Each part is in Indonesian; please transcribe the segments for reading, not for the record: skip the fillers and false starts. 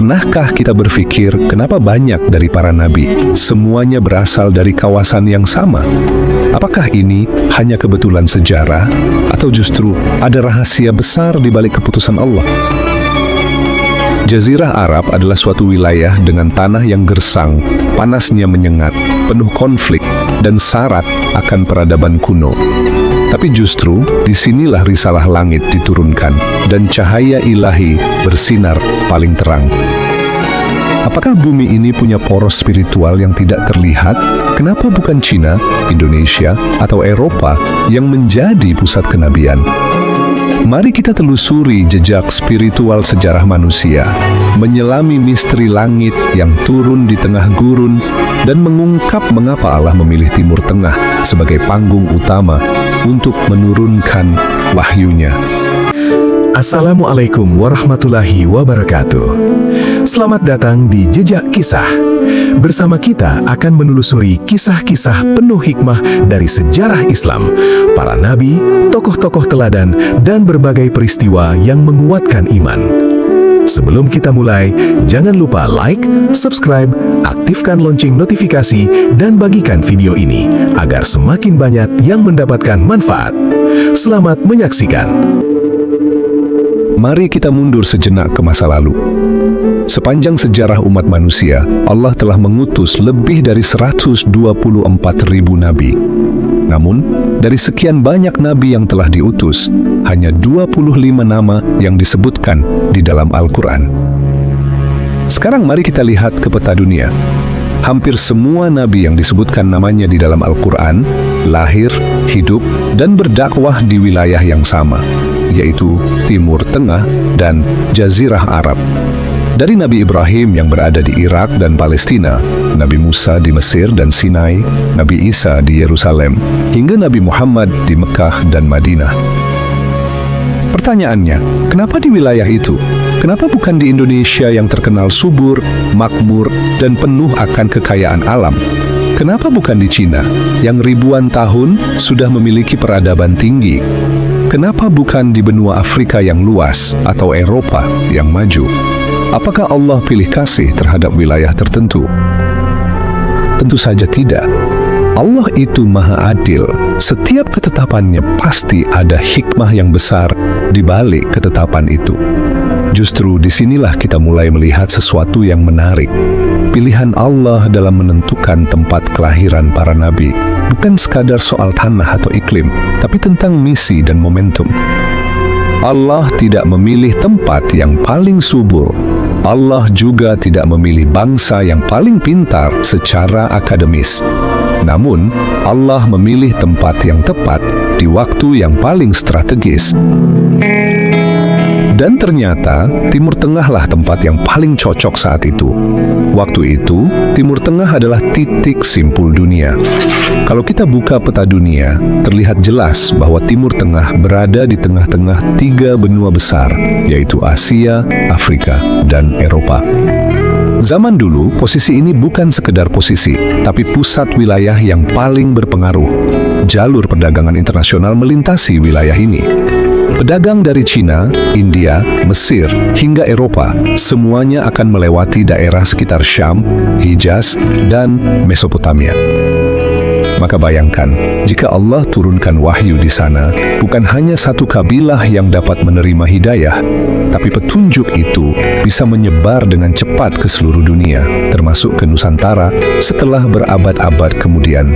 Pernahkah kita berpikir kenapa banyak dari para nabi semuanya berasal dari kawasan yang sama? Apakah ini hanya kebetulan sejarah atau justru ada rahasia besar di balik keputusan Allah? Jazirah Arab adalah suatu wilayah dengan tanah yang gersang, panasnya menyengat, penuh konflik, dan syarat akan peradaban kuno. Tapi justru disinilah risalah langit diturunkan dan cahaya ilahi bersinar paling terang. Apakah bumi ini punya poros spiritual yang tidak terlihat? Kenapa bukan Cina, Indonesia, atau Eropa yang menjadi pusat kenabian? Mari kita telusuri jejak spiritual sejarah manusia, menyelami misteri langit yang turun di tengah gurun, dan mengungkap mengapa Allah memilih Timur Tengah sebagai panggung utama untuk menurunkan wahyunya. Assalamualaikum warahmatullahi wabarakatuh. Selamat datang di Jejak Kisah. Bersama kita akan menelusuri kisah-kisah penuh hikmah dari sejarah Islam, para nabi, tokoh-tokoh teladan, dan berbagai peristiwa yang menguatkan iman. Sebelum kita mulai, jangan lupa like, subscribe, aktifkan lonceng notifikasi, dan bagikan video ini agar semakin banyak yang mendapatkan manfaat. Selamat menyaksikan. Mari kita mundur sejenak ke masa lalu. Sepanjang sejarah umat manusia, Allah telah mengutus lebih dari 124.000 nabi. Namun, dari sekian banyak nabi yang telah diutus, hanya 25 nama yang disebutkan di dalam Al-Quran. Sekarang mari kita lihat ke peta dunia. Hampir semua nabi yang disebutkan namanya di dalam Al-Quran, lahir, hidup, dan berdakwah di wilayah yang sama, yaitu Timur Tengah dan Jazirah Arab. Dari Nabi Ibrahim yang berada di Irak dan Palestina, Nabi Musa di Mesir dan Sinai, Nabi Isa di Yerusalem, hingga Nabi Muhammad di Mekah dan Madinah. Pertanyaannya, kenapa di wilayah itu? Kenapa bukan di Indonesia yang terkenal subur, makmur, dan penuh akan kekayaan alam? Kenapa bukan di Cina, yang ribuan tahun sudah memiliki peradaban tinggi? Kenapa bukan di benua Afrika yang luas atau Eropa yang maju? Apakah Allah pilih kasih terhadap wilayah tertentu? Tentu saja tidak. Allah itu maha adil. Setiap ketetapannya pasti ada hikmah yang besar di balik ketetapan itu. Justru disinilah kita mulai melihat sesuatu yang menarik. Pilihan Allah dalam menentukan tempat kelahiran para nabi bukan sekadar soal tanah atau iklim, tapi tentang misi dan momentum. Allah tidak memilih tempat yang paling subur. Allah juga tidak memilih bangsa yang paling pintar secara akademis. Namun, Allah memilih tempat yang tepat di waktu yang paling strategis. Dan ternyata, Timur Tengahlah tempat yang paling cocok saat itu. Waktu itu, Timur Tengah adalah titik simpul dunia. Kalau kita buka peta dunia, terlihat jelas bahwa Timur Tengah berada di tengah-tengah 3 benua besar, yaitu Asia, Afrika, dan Eropa. Zaman dulu, posisi ini bukan sekedar posisi, tapi pusat wilayah yang paling berpengaruh. Jalur perdagangan internasional melintasi wilayah ini. Pedagang dari Cina, India, Mesir, hingga Eropa, semuanya akan melewati daerah sekitar Syam, Hijaz, dan Mesopotamia. Maka bayangkan, jika Allah turunkan wahyu di sana, bukan hanya satu kabilah yang dapat menerima hidayah, tapi petunjuk itu bisa menyebar dengan cepat ke seluruh dunia, termasuk ke Nusantara setelah berabad-abad kemudian.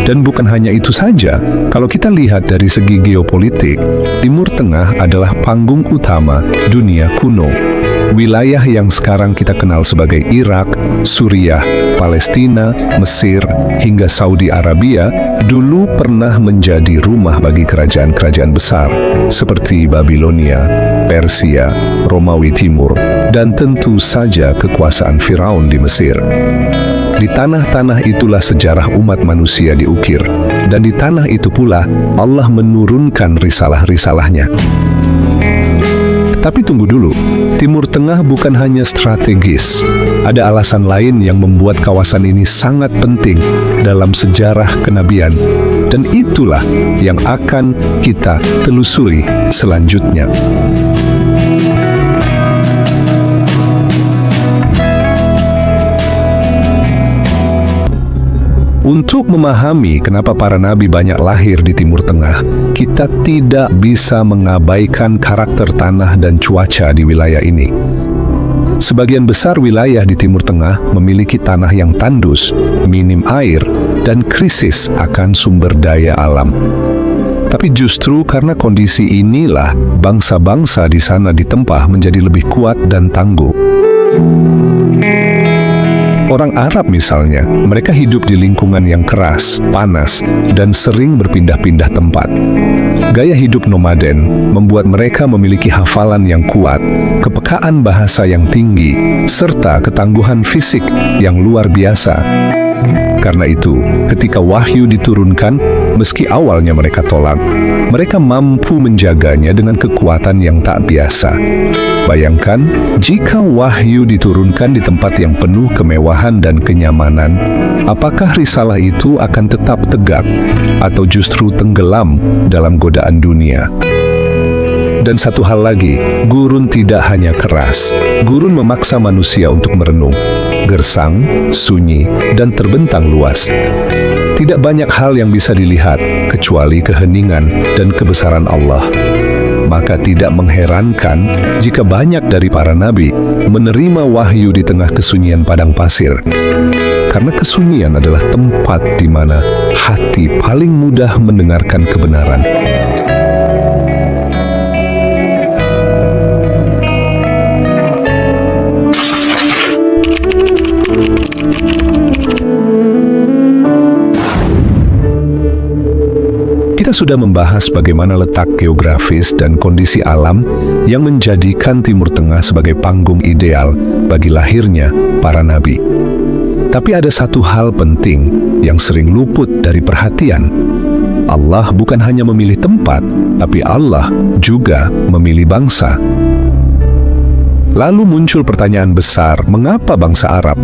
Dan bukan hanya itu saja, kalau kita lihat dari segi geopolitik, Timur Tengah adalah panggung utama dunia kuno. Wilayah yang sekarang kita kenal sebagai Irak, Suriah, Palestina, Mesir, hingga Saudi Arabia, dulu pernah menjadi rumah bagi kerajaan-kerajaan besar, seperti Babilonia, Persia, Romawi Timur, dan tentu saja kekuasaan Firaun di Mesir. Di tanah-tanah itulah sejarah umat manusia diukir, dan di tanah itu pula Allah menurunkan risalah-risalahnya. Tapi tunggu dulu, Timur Tengah bukan hanya strategis. Ada alasan lain yang membuat kawasan ini sangat penting dalam sejarah kenabian, dan itulah yang akan kita telusuri selanjutnya. Untuk memahami kenapa para nabi banyak lahir di Timur Tengah, kita tidak bisa mengabaikan karakter tanah dan cuaca di wilayah ini. Sebagian besar wilayah di Timur Tengah memiliki tanah yang tandus, minim air, dan krisis akan sumber daya alam. Tapi justru karena kondisi inilah bangsa-bangsa di sana ditempa menjadi lebih kuat dan tangguh. Orang Arab misalnya, mereka hidup di lingkungan yang keras, panas, dan sering berpindah-pindah tempat. Gaya hidup nomaden membuat mereka memiliki hafalan yang kuat, kepekaan bahasa yang tinggi, serta ketangguhan fisik yang luar biasa. Karena itu, ketika wahyu diturunkan, meski awalnya mereka tolak, mereka mampu menjaganya dengan kekuatan yang tak biasa. Bayangkan, jika wahyu diturunkan di tempat yang penuh kemewahan dan kenyamanan, apakah risalah itu akan tetap tegak atau justru tenggelam dalam godaan dunia? Dan satu hal lagi, gurun tidak hanya keras. Gurun memaksa manusia untuk merenung, gersang, sunyi, dan terbentang luas. Tidak banyak hal yang bisa dilihat kecuali keheningan dan kebesaran Allah. Maka tidak mengherankan jika banyak dari para nabi menerima wahyu di tengah kesunyian padang pasir. Karena kesunyian adalah tempat di mana hati paling mudah mendengarkan kebenaran. Kita sudah membahas bagaimana letak geografis dan kondisi alam yang menjadikan Timur Tengah sebagai panggung ideal bagi lahirnya para nabi. Tapi ada satu hal penting yang sering luput dari perhatian. Allah bukan hanya memilih tempat, tapi Allah juga memilih bangsa. Lalu muncul pertanyaan besar, mengapa bangsa Arab?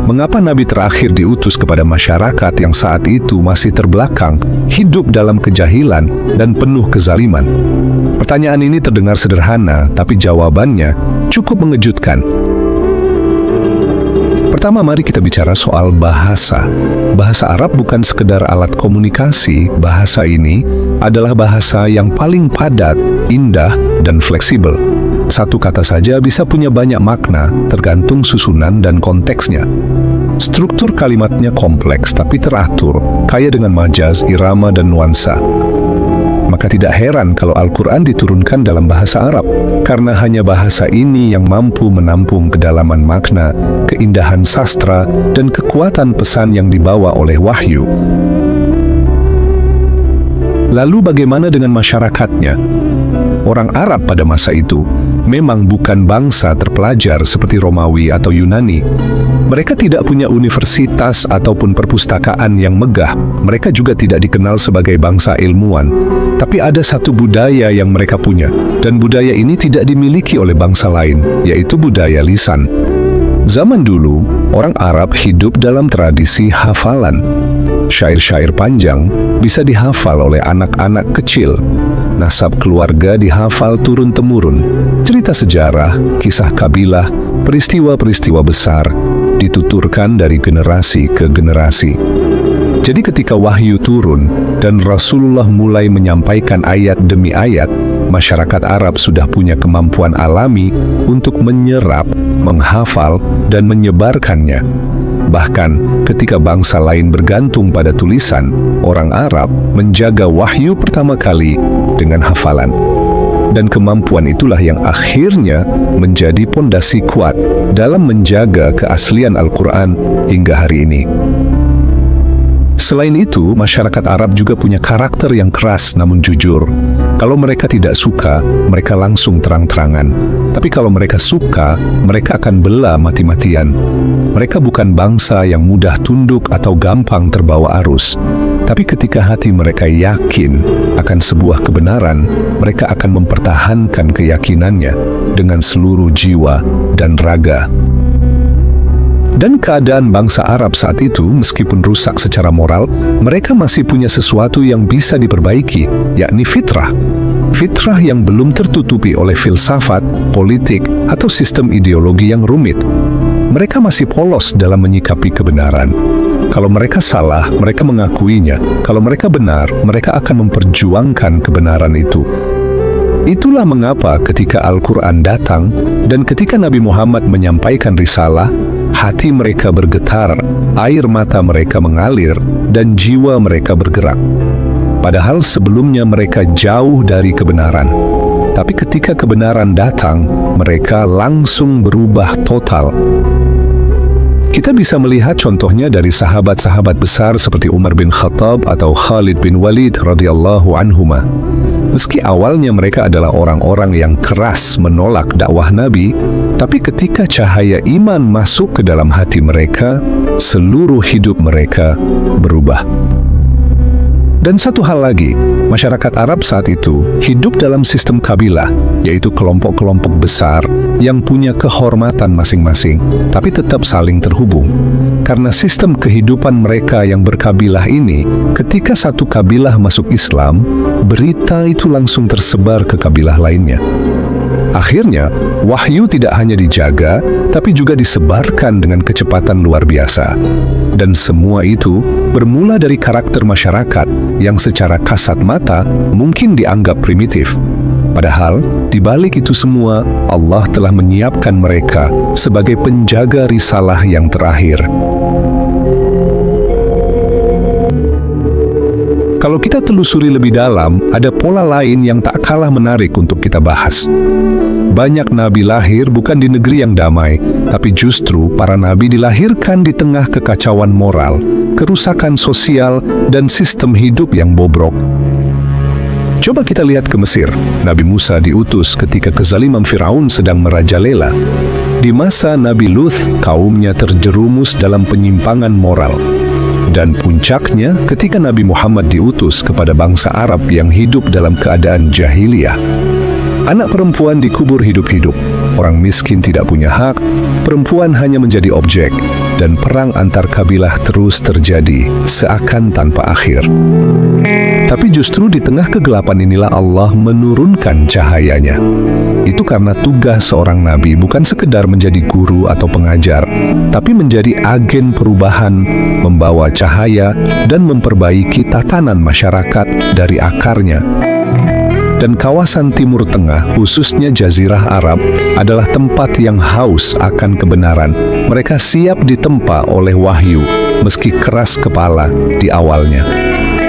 Mengapa Nabi terakhir diutus kepada masyarakat yang saat itu masih terbelakang, hidup dalam kejahilan dan penuh kezaliman? Pertanyaan ini terdengar sederhana, tapi jawabannya cukup mengejutkan. Pertama, mari kita bicara soal bahasa. Bahasa Arab bukan sekedar alat komunikasi. Bahasa ini adalah bahasa yang paling padat, indah, dan fleksibel. Satu kata saja bisa punya banyak makna, tergantung susunan dan konteksnya. Struktur kalimatnya kompleks tapi teratur, kaya dengan majaz, irama, dan nuansa. Maka tidak heran kalau Al-Quran diturunkan dalam bahasa Arab, karena hanya bahasa ini yang mampu menampung kedalaman makna, keindahan sastra, dan kekuatan pesan yang dibawa oleh wahyu. Lalu bagaimana dengan masyarakatnya? Orang Arab pada masa itu memang bukan bangsa terpelajar seperti Romawi atau Yunani. Mereka tidak punya universitas ataupun perpustakaan yang megah. Mereka juga tidak dikenal sebagai bangsa ilmuwan. Tapi ada satu budaya yang mereka punya, dan budaya ini tidak dimiliki oleh bangsa lain, yaitu budaya lisan. Zaman dulu, orang Arab hidup dalam tradisi hafalan. Syair-syair panjang bisa dihafal oleh anak-anak kecil. Nasab keluarga dihafal turun-temurun. Cerita sejarah, kisah kabilah, peristiwa-peristiwa besar dituturkan dari generasi ke generasi. Jadi ketika wahyu turun dan Rasulullah mulai menyampaikan ayat demi ayat, masyarakat Arab sudah punya kemampuan alami untuk menyerap, menghafal, dan menyebarkannya. Bahkan ketika bangsa lain bergantung pada tulisan, orang Arab menjaga wahyu pertama kali dengan hafalan. Dan kemampuan itulah yang akhirnya menjadi pondasi kuat dalam menjaga keaslian Al-Quran hingga hari ini. Selain itu, masyarakat Arab juga punya karakter yang keras namun jujur. Kalau mereka tidak suka, mereka langsung terang-terangan. Tapi kalau mereka suka, mereka akan bela mati-matian. Mereka bukan bangsa yang mudah tunduk atau gampang terbawa arus. Tapi ketika hati mereka yakin akan sebuah kebenaran, mereka akan mempertahankan keyakinannya dengan seluruh jiwa dan raga. Dan keadaan bangsa Arab saat itu, meskipun rusak secara moral, mereka masih punya sesuatu yang bisa diperbaiki, yakni fitrah. Fitrah yang belum tertutupi oleh filsafat, politik, atau sistem ideologi yang rumit. Mereka masih polos dalam menyikapi kebenaran. Kalau mereka salah, mereka mengakuinya. Kalau mereka benar, mereka akan memperjuangkan kebenaran itu. Itulah mengapa ketika Al-Quran datang dan ketika Nabi Muhammad menyampaikan risalah, hati mereka bergetar, air mata mereka mengalir, dan jiwa mereka bergerak. Padahal sebelumnya mereka jauh dari kebenaran. Tapi ketika kebenaran datang, mereka langsung berubah total. Kita bisa melihat contohnya dari sahabat-sahabat besar seperti Umar bin Khattab atau Khalid bin Walid radhiyallahu anhuma. Meski awalnya mereka adalah orang-orang yang keras menolak dakwah Nabi, tapi ketika cahaya iman masuk ke dalam hati mereka, seluruh hidup mereka berubah. Dan satu hal lagi, masyarakat Arab saat itu hidup dalam sistem kabilah, yaitu kelompok-kelompok besar yang punya kehormatan masing-masing, tapi tetap saling terhubung. Karena sistem kehidupan mereka yang berkabilah ini, ketika satu kabilah masuk Islam, berita itu langsung tersebar ke kabilah lainnya. Akhirnya, wahyu tidak hanya dijaga, tapi juga disebarkan dengan kecepatan luar biasa. Dan semua itu bermula dari karakter masyarakat yang secara kasat mata mungkin dianggap primitif. Padahal, di balik itu semua, Allah telah menyiapkan mereka sebagai penjaga risalah yang terakhir. Kalau kita telusuri lebih dalam, ada pola lain yang tak kalah menarik untuk kita bahas. Banyak nabi lahir bukan di negeri yang damai, tapi justru para nabi dilahirkan di tengah kekacauan moral, kerusakan sosial, dan sistem hidup yang bobrok. Coba kita lihat ke Mesir. Nabi Musa diutus ketika kezaliman Firaun sedang merajalela. Di masa Nabi Lut, kaumnya terjerumus dalam penyimpangan moral. Dan puncaknya ketika Nabi Muhammad diutus kepada bangsa Arab yang hidup dalam keadaan jahiliyah. Anak perempuan dikubur hidup-hidup, orang miskin tidak punya hak, perempuan hanya menjadi objek, dan perang antar kabilah terus terjadi, seakan tanpa akhir. Tapi justru di tengah kegelapan inilah Allah menurunkan cahayanya. Itu karena tugas seorang nabi bukan sekedar menjadi guru atau pengajar, tapi menjadi agen perubahan, membawa cahaya, dan memperbaiki tatanan masyarakat dari akarnya. Dan kawasan Timur Tengah, khususnya Jazirah Arab, adalah tempat yang haus akan kebenaran. Mereka siap ditempa oleh wahyu, meski keras kepala di awalnya.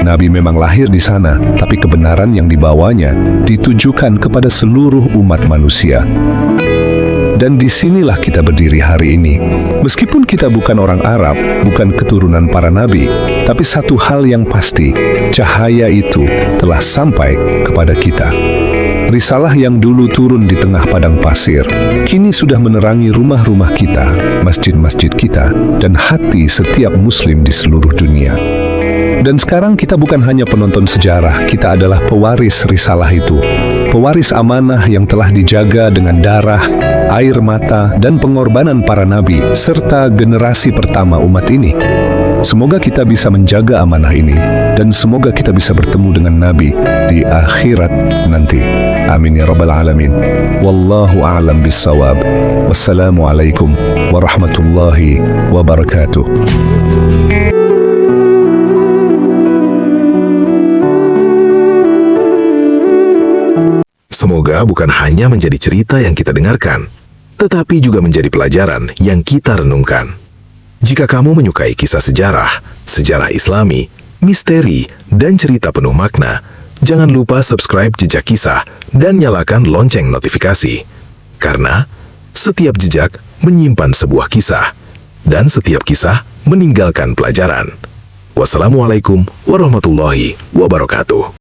Nabi memang lahir di sana, tapi kebenaran yang dibawanya ditujukan kepada seluruh umat manusia. Dan disinilah kita berdiri hari ini. Meskipun kita bukan orang Arab, bukan keturunan para nabi, tapi satu hal yang pasti, cahaya itu telah sampai kepada kita. Risalah yang dulu turun di tengah padang pasir, kini sudah menerangi rumah-rumah kita, masjid-masjid kita, dan hati setiap muslim di seluruh dunia. Dan sekarang kita bukan hanya penonton sejarah, kita adalah pewaris risalah itu. Pewaris amanah yang telah dijaga dengan darah, air mata, dan pengorbanan para nabi, serta generasi pertama umat ini. Semoga kita bisa menjaga amanah ini, dan semoga kita bisa bertemu dengan Nabi di akhirat nanti. Amin ya rabbal alamin. Wallahu a'lam bissawab. Wassalamualaikum warahmatullahi wabarakatuh. Semoga bukan hanya menjadi cerita yang kita dengarkan, tetapi juga menjadi pelajaran yang kita renungkan. Jika kamu menyukai kisah sejarah, sejarah Islami, misteri, dan cerita penuh makna, jangan lupa subscribe Jejak Kisah dan nyalakan lonceng notifikasi. Karena setiap jejak menyimpan sebuah kisah, dan setiap kisah meninggalkan pelajaran. Wassalamualaikum warahmatullahi wabarakatuh.